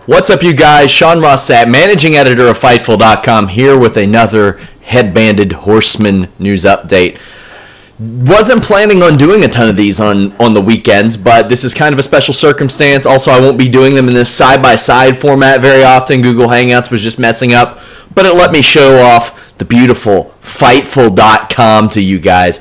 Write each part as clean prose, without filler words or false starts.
What's up, you guys? Sean Ross Sapp, managing editor of Fightful.com, here with another Headbanded Horseman news update. Wasn't planning on doing a ton of these on the weekends, but this is kind of a special circumstance. Also, I won't be doing them in this side-by-side format very often. Google Hangouts was just messing up, but it let me show off the beautiful Fightful.com to you guys.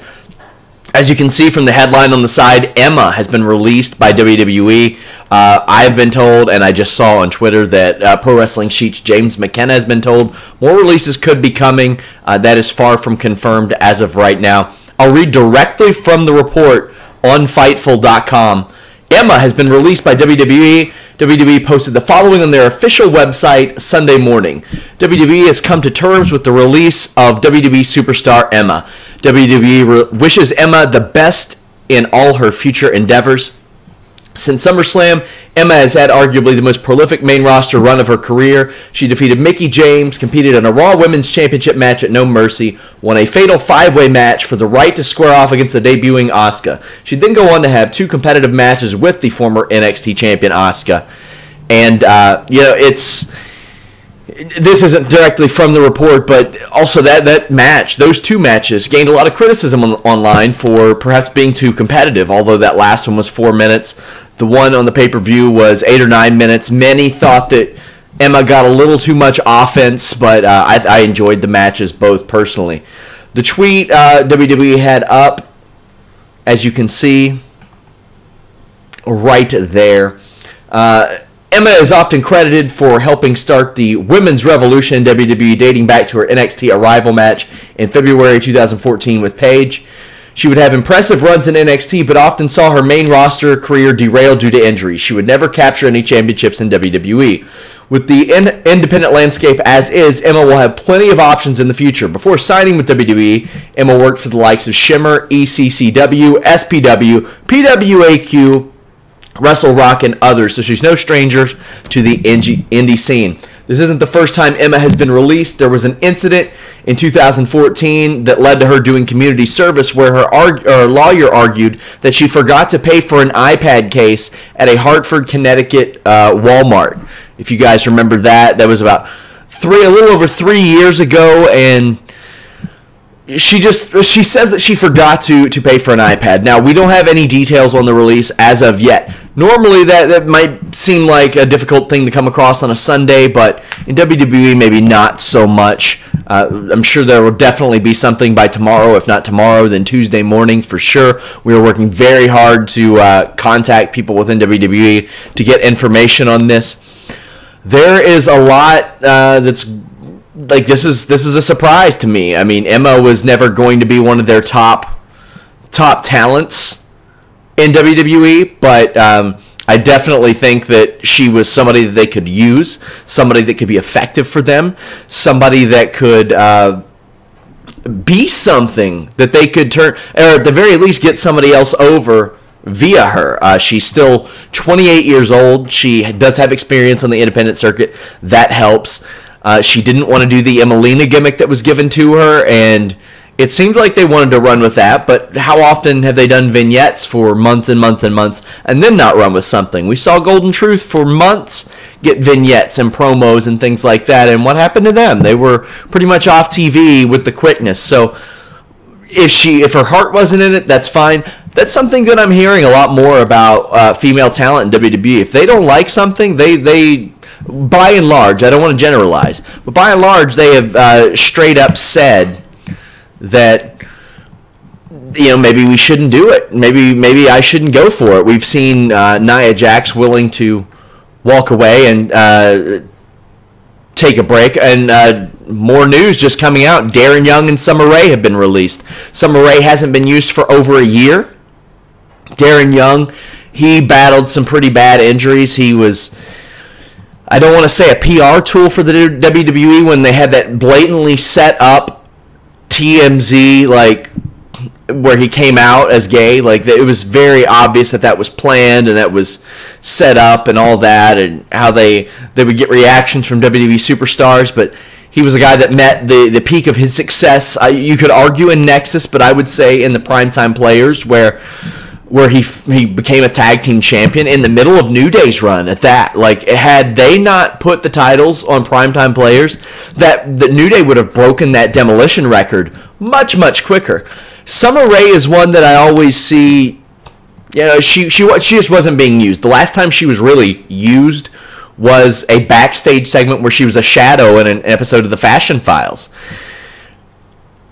As you can see from the headline on the side, Emma has been released by WWE. I've been told, and I just saw on Twitter, that Pro Wrestling Sheet's James McKenna has been told more releases could be coming. That is far from confirmed as of right now. I'll read directly from the report on Fightful.com. Emma has been released by WWE. WWE posted the following on their official website Sunday morning. WWE has come to terms with the release of WWE superstar Emma. WWE wishes Emma the best in all her future endeavors. Since SummerSlam, Emma has had arguably the most prolific main roster run of her career. She defeated Mickie James, competed in a Raw Women's Championship match at No Mercy, won a fatal 5-way match for the right to square off against the debuting Asuka. She'd then go on to have 2 competitive matches with the former NXT champion Asuka. And, this isn't directly from the report, but also that match, those 2 matches, gained a lot of criticism online for perhaps being too competitive, although that last one was 4 minutes. The one on the pay-per-view was 8 or 9 minutes. Many thought that Emma got a little too much offense, but I enjoyed the matches both personally. The tweet WWE had up, as you can see, right there. Emma is often credited for helping start the women's revolution in WWE, dating back to her NXT arrival match in February 2014 with Paige. She would have impressive runs in NXT, but often saw her main roster career derailed due to injuries. She would never capture any championships in WWE. With the independent landscape as is, Emma will have plenty of options in the future. Before signing with WWE, Emma worked for the likes of Shimmer, ECCW, SPW, PWAQ, Wrestle Rock, and others, so she's no stranger to the indie scene. This isn't the first time Emma has been released. There was an incident in 2014 that led to her doing community service where her lawyer argued that she forgot to pay for an iPad case at a Hartford, Connecticut Walmart. If you guys remember that, that was about a little over 3 years ago, and she says that she forgot to pay for an iPad. Now, we don't have any details on the release as of yet. Normally, that might seem like a difficult thing to come across on a Sunday, but in WWE, maybe not so much. I'm sure there will definitely be something by tomorrow. If not tomorrow, then Tuesday morning for sure. We are working very hard to contact people within WWE to get information on this. There is a lot that's like this is a surprise to me. I mean, Emma was never going to be one of their top talents in WWE, but I definitely think that she was somebody that they could use, somebody that could be effective for them, somebody that could be something that they could turn, or at the very least get somebody else over via her. She's still 28 years old. She does have experience on the independent circuit. That helps. She didn't want to do the Emelina gimmick that was given to her, and it seemed like they wanted to run with that, but how often have they done vignettes for months and months and months and then not run with something? We saw Golden Truth for months get vignettes and promos and things like that, and what happened to them? They were pretty much off TV with the quickness. So if her heart wasn't in it, that's fine. That's something that I'm hearing a lot more about female talent in WWE. If they don't like something, they by and large, I don't want to generalize, but by and large, they have straight up said that, maybe we shouldn't do it. Maybe I shouldn't go for it. We've seen Nia Jax willing to walk away and take a break. And more news just coming out. Darren Young and Summer Rae have been released. Summer Rae hasn't been used for over a year. Darren Young, he battled some pretty bad injuries. He was, I don't want to say a PR tool for the WWE when they had that blatantly set up TMZ, like, where he came out as gay. Like, it was very obvious that was planned and that was set up and all that, and how they would get reactions from WWE superstars. But he was a guy that met the peak of his success. You could argue in Nexus, but I would say in the Primetime Players, where where he became a tag team champion in the middle of New Day's run at that. Like, had they not put the titles on primetime players, that the New Day would have broken that demolition record much, much quicker. Summer Rae is one that I always see, you know, she just wasn't being used. The last time she was really used was a backstage segment where she was a shadow in an episode of the Fashion Files.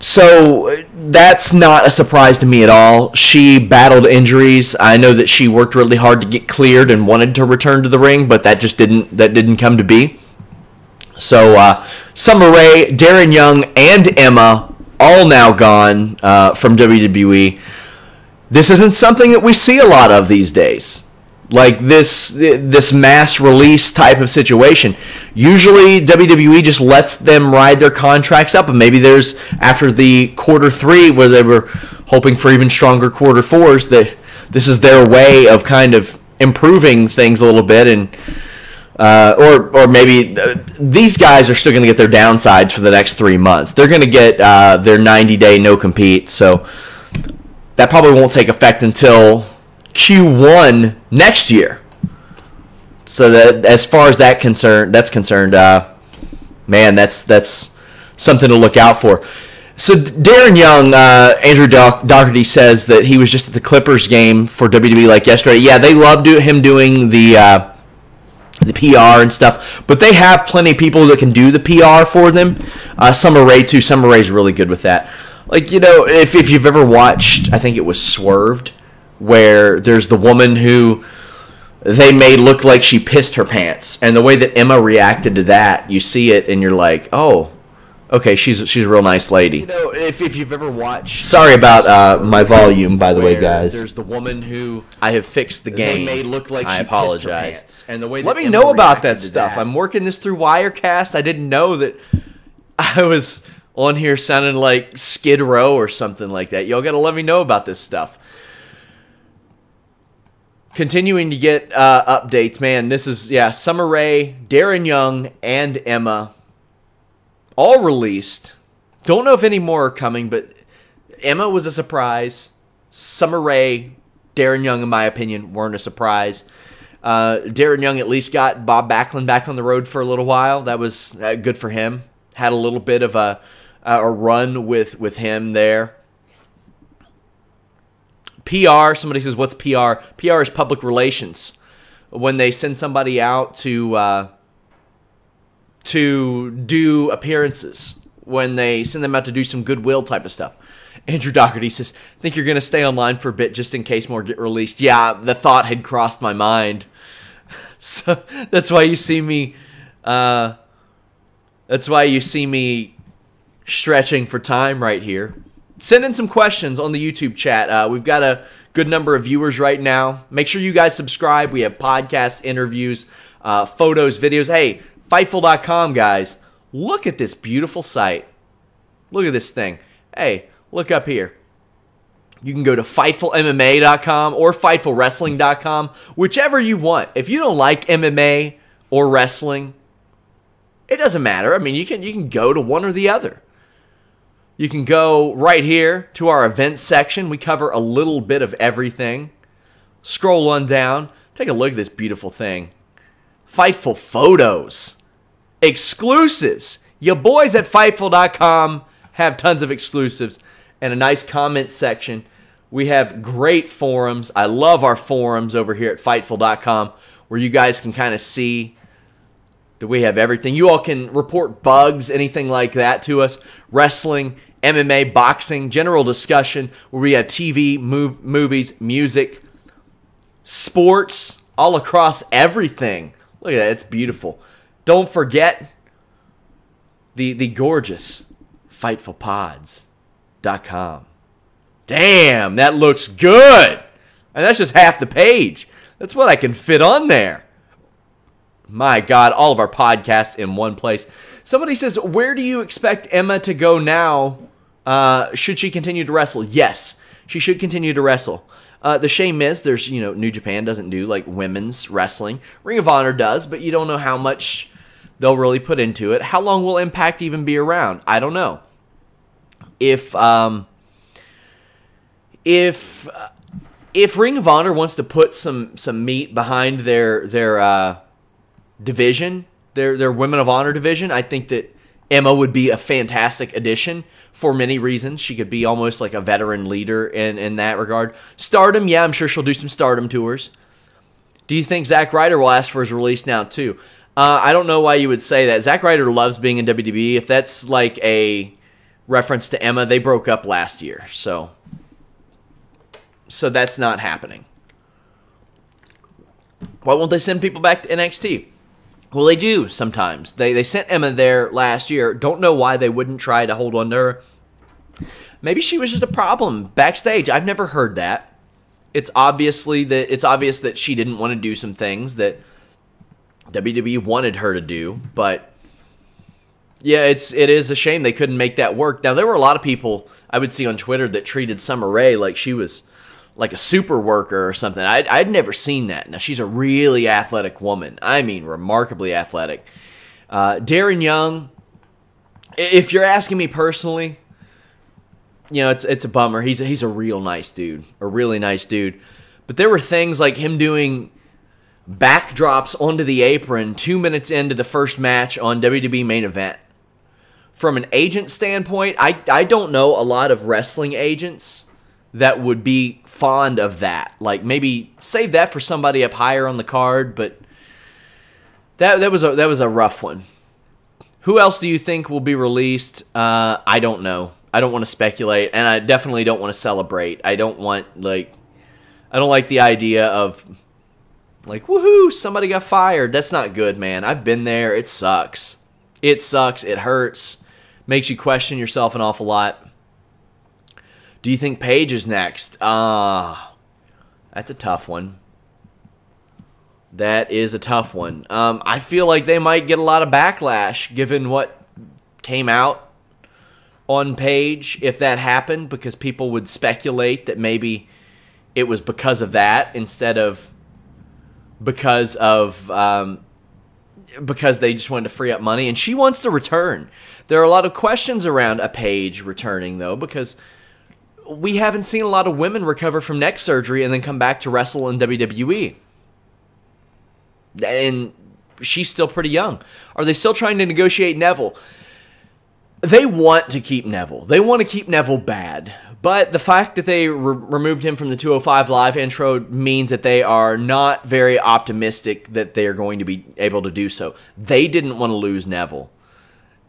So that's not a surprise to me at all. She battled injuries. I know that she worked really hard to get cleared and wanted to return to the ring, but that just didn't come to be. So Summer Rae, Darren Young, and Emma all now gone from WWE. This isn't something that we see a lot of these days. Like this mass release type of situation. Usually WWE just lets them ride their contracts up, and maybe there's, after the quarter 3 where they were hoping for even stronger quarter 4s, that this is their way of kind of improving things a little bit, and or maybe these guys are still going to get their downsides for the next 3 months. They're going to get their 90-day no-compete, so that probably won't take effect until Q1 next year. So that, as far as that's concerned, man, that's something to look out for. So Darren Young, Andrew Doherty says that he was just at the Clippers game for WWE like yesterday. Yeah, they love him doing the PR and stuff, but they have plenty of people that can do the PR for them. Summer Rae too. Summer Rae's really good with that. Like, you know, if you've ever watched, I think it was Swerved, where there's the woman who they made look like she pissed her pants, and the way that Emma reacted to that, you see it and you're like, oh, okay, she's a real nice lady. You know, if you've ever watched, sorry about my volume, by the way, guys. There's the woman who I have fixed the game. They made look like I apologize. Pissed her pants, and the way that let me Emma know about that stuff. I'm working this through Wirecast. I didn't know that I was on here sounding like Skid Row or something like that. Y'all got to let me know about this stuff. Continuing to get updates, man. This is, Summer Rae, Darren Young, and Emma all released. Don't know if any more are coming, but Emma was a surprise. Summer Rae, Darren Young, in my opinion, weren't a surprise. Darren Young at least got Bob Backlund back on the road for a little while. That was good for him. Had a little bit of a run with him there. PR, somebody says, what's PR? PR is public relations. When they send somebody out to do appearances. When they send them out to do some goodwill type of stuff. Andrew Doherty says, I think you're going to stay online for a bit just in case more get released. Yeah, the thought had crossed my mind. So that's why you see me stretching for time right here. Send in some questions on the YouTube chat. We've got a good number of viewers right now. Make sure you guys subscribe. We have podcasts, interviews, photos, videos. Hey, Fightful.com, guys. Look at this beautiful site. Look at this thing. Hey, look up here. You can go to FightfulMMA.com or FightfulWrestling.com, whichever you want. If you don't like MMA or wrestling, it doesn't matter. I mean, you can go to one or the other. You can go right here to our events section. We cover a little bit of everything. Scroll on down. Take a look at this beautiful thing. Fightful photos. Exclusives. Your boys at Fightful.com have tons of exclusives. And a nice comment section. We have great forums. I love our forums over here at Fightful.com, where you guys can kind of see that we have everything. You all can report bugs, anything like that to us. Wrestling, MMA, boxing, general discussion, where we have TV, movies, music, sports, all across everything. Look at that. It's beautiful. Don't forget the gorgeous FightfulPods.com. Damn, that looks good. And that's just half the page. That's what I can fit on there. My God, all of our podcasts in one place. Somebody says, where do you expect Emma to go now? Should she continue to wrestle? Yes, she should continue to wrestle. The shame is, there's, New Japan doesn't do like women's wrestling. Ring of Honor does, but you don't know how much they'll really put into it. How long will Impact even be around? I don't know. If if Ring of Honor wants to put some meat behind their division, their Women of Honor division, I think that Emma would be a fantastic addition for many reasons. She could be almost like a veteran leader in that regard. Stardom, yeah, I'm sure she'll do some Stardom tours. Do you think Zack Ryder will ask for his release now too? I don't know why you would say that. Zack Ryder loves being in WWE. If that's like a reference to Emma, they broke up last year, so that's not happening. Why won't they send people back to NXT? Well, they do sometimes. They sent Emma there last year. Don't know why they wouldn't try to hold on to her. Maybe she was just a problem backstage. I've never heard that. It's obvious that she didn't want to do some things that WWE wanted her to do, but yeah, it is a shame they couldn't make that work. Now, there were a lot of people I would see on Twitter that treated Summer Rae like she was like a super worker or something. I'd never seen that. Now, she's a really athletic woman. I mean, remarkably athletic. Darren Young, if you're asking me personally, you know, it's a bummer. He's a real nice dude, a really nice dude. But there were things like him doing backdrops onto the apron 2 minutes into the first match on WWE Main Event. From an agent standpoint, I don't know a lot of wrestling agents that would be fond of that. Like, maybe save that for somebody up higher on the card, but that was a rough one. Who else do you think will be released? I don't know. I don't want to speculate, and I definitely don't want to celebrate. I don't like the idea of like, woohoo, somebody got fired. That's not good, man. I've been there. It sucks. It sucks. It hurts. Makes you question yourself an awful lot. Do you think Paige is next? That's a tough one. That is a tough one. I feel like they might get a lot of backlash given what came out on Paige if that happened, because people would speculate that maybe it was because of that instead of because they just wanted to free up money, and she wants to return. There are a lot of questions around a Paige returning, though, because we haven't seen a lot of women recover from neck surgery and then come back to wrestle in WWE. And she's still pretty young. Are they still trying to negotiate Neville? They want to keep Neville. They want to keep Neville bad. But the fact that they removed him from the 205 Live intro means that they are not very optimistic that they are going to be able to do so. They didn't want to lose Neville.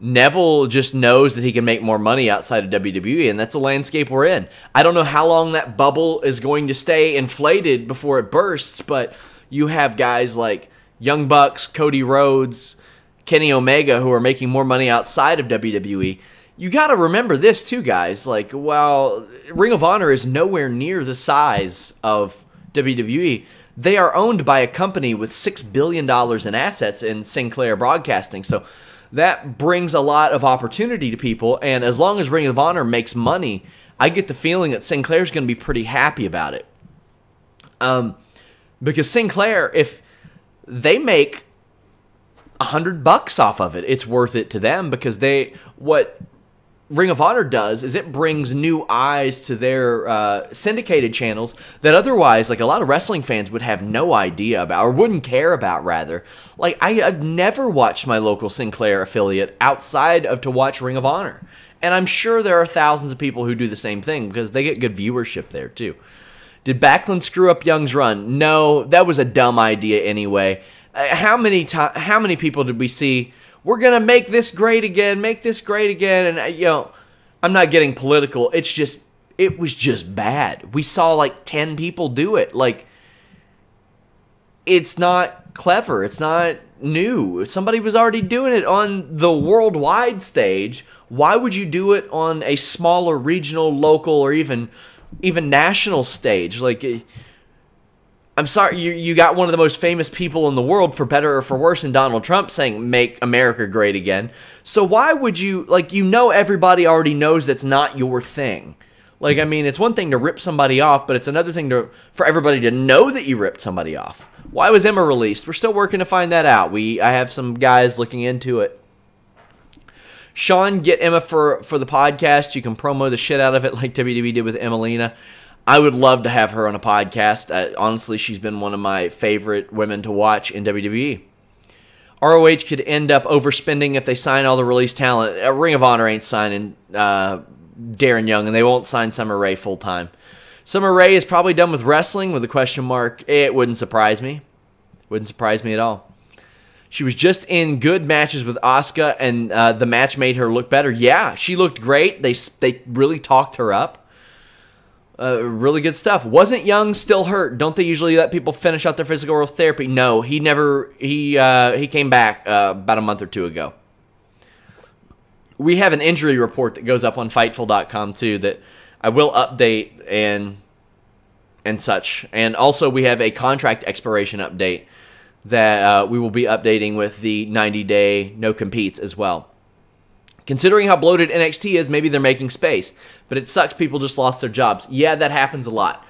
Neville just knows that he can make more money outside of WWE, and that's the landscape we're in. I don't know how long that bubble is going to stay inflated before it bursts, but you have guys like Young Bucks, Cody Rhodes, Kenny Omega, who are making more money outside of WWE. You got to remember this too, guys. Like, while Ring of Honor is nowhere near the size of WWE, they are owned by a company with $6 billion in assets in Sinclair Broadcasting. So that brings a lot of opportunity to people, and as long as Ring of Honor makes money, I get the feeling that Sinclair's going to be pretty happy about it. Because Sinclair, if they make $100 off of it, it's worth it to them, because what Ring of Honor does is it brings new eyes to their syndicated channels that otherwise, like, a lot of wrestling fans would have no idea about, or wouldn't care about, rather. Like, I've never watched my local Sinclair affiliate outside of to watch Ring of Honor. And I'm sure there are thousands of people who do the same thing, because they get good viewership there, too. Did Backlund screw up Young's run? No, that was a dumb idea anyway. How many people did we see? We're going to make this great again, and, you know, I'm not getting political. It was just bad. We saw like 10 people do it. Like, it's not clever. It's not new. Somebody was already doing it on the worldwide stage. Why would you do it on a smaller regional, local, or even national stage? Like, I'm sorry, you got one of the most famous people in the world, for better or for worse, in Donald Trump, saying, make America great again. So why would you, like, you know everybody already knows that's not your thing. Like, I mean, it's one thing to rip somebody off, but it's another thing for everybody to know that you ripped somebody off. Why was Emma released? We're still working to find that out. I have some guys looking into it. Sean, get Emma for the podcast. You can promo the shit out of it like WWE did with Emelina. I would love to have her on a podcast. Honestly, she's been one of my favorite women to watch in WWE. ROH could end up overspending if they sign all the released talent. Ring of Honor ain't signing Darren Young, and they won't sign Summer Rae full-time. Summer Rae is probably done with wrestling with a question mark. It wouldn't surprise me. Wouldn't surprise me at all. She was just in good matches with Asuka, and the match made her look better. Yeah, she looked great. They really talked her up. Really good stuff. Wasn't Young still hurt? Don't they usually let people finish out their physical therapy? No, he never. He came back about a month or two ago. We have an injury report that goes up on Fightful.com too that I will update and such. And also we have a contract expiration update that we will be updating with the 90-day no competes as well. Considering how bloated NXT is, maybe they're making space. But it sucks people just lost their jobs. Yeah, that happens a lot.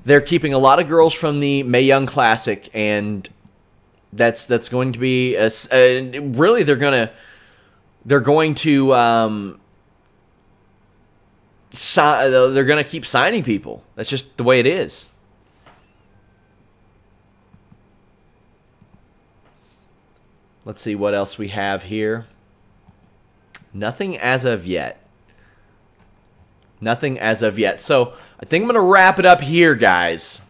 They're keeping a lot of girls from the Mae Young Classic, and that's going to be really they're going to keep signing people. That's just the way it is. Let's see what else we have here. Nothing as of yet. Nothing as of yet. So I think I'm going to wrap it up here, guys.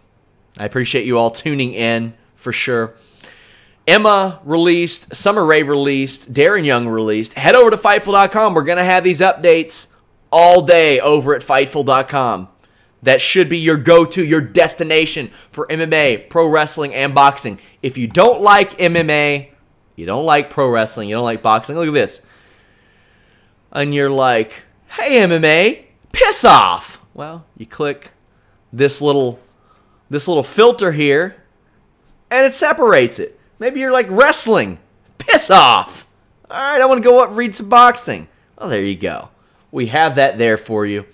I appreciate you all tuning in for sure. Emma released, Summer Rae released, Darren Young released. Head over to Fightful.com. We're going to have these updates all day over at Fightful.com. That should be your go-to, your destination for MMA, pro wrestling, and boxing. If you don't like MMA, you don't like pro wrestling, you don't like boxing, look at this. And you're like, hey, MMA, piss off. Well, you click this little filter here, and it separates it. Maybe you're like wrestling, piss off. All right, I want to go up and read some boxing. Well, there you go. We have that there for you.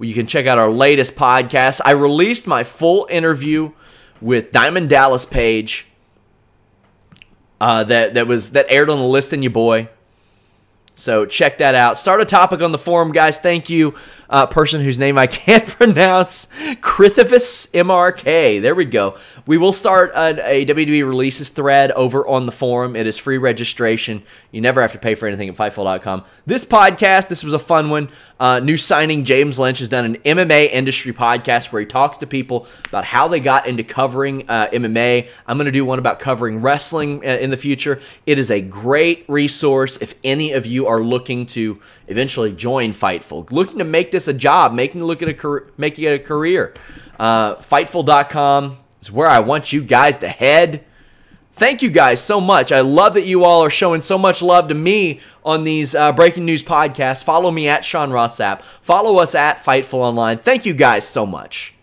You can check out our latest podcast. I released my full interview with Diamond Dallas Page. That aired on the List and Your Boy. So check that out. Start a topic on the forum, guys. Thank you, person whose name I can't pronounce. Krithivus MRK. There we go. We will start a WWE releases thread over on the forum. It is free registration. You never have to pay for anything at Fightful.com. This podcast, this was a fun one. New signing James Lynch has done an MMA industry podcast where he talks to people about how they got into covering MMA. I'm going to do one about covering wrestling in the future. It is a great resource if any of you are looking to eventually join Fightful, looking to make this a job, making it a career. Fightful.com is where I want you guys to head. Thank you guys so much. I love that you all are showing so much love to me on these breaking news podcasts. Follow me at Sean Ross Sapp. Follow us at Fightful Online. Thank you guys so much.